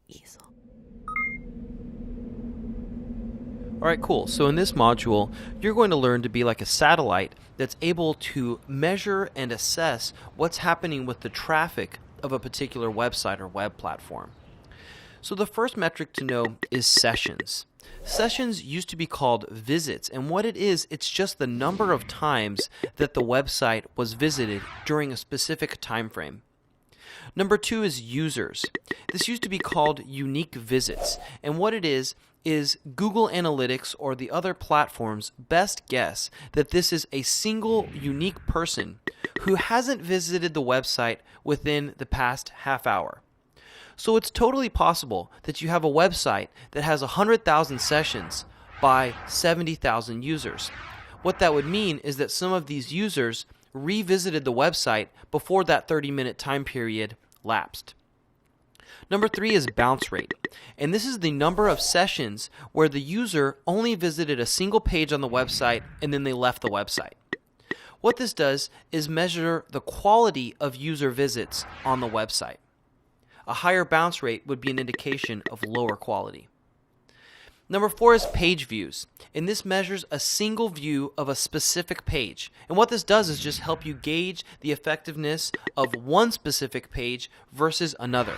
easel. Alright, cool. So in this module, you're going to learn to be like a satellite that's able to measure and assess what's happening with the traffic of a particular website or web platform. So the first metric to know is sessions. Sessions used to be called visits, and what it is, it's just the number of times that the website was visited during a specific time frame. Number 2 is users. This used to be called unique visits, and what it is Google Analytics or the other platforms' best guess that this is a single unique person who hasn't visited the website within the past half hour. So it's totally possible that you have a website that has 100,000 sessions by 70,000 users. What that would mean is that some of these users revisited the website before that 30-minute time period lapsed. Number 3 is bounce rate, and this is the number of sessions where the user only visited a single page on the website and then they left the website. What this does is measure the quality of user visits on the website. A higher bounce rate would be an indication of lower quality. Number 4 is page views, and this measures a single view of a specific page. And what this does is just help you gauge the effectiveness of one specific page versus another.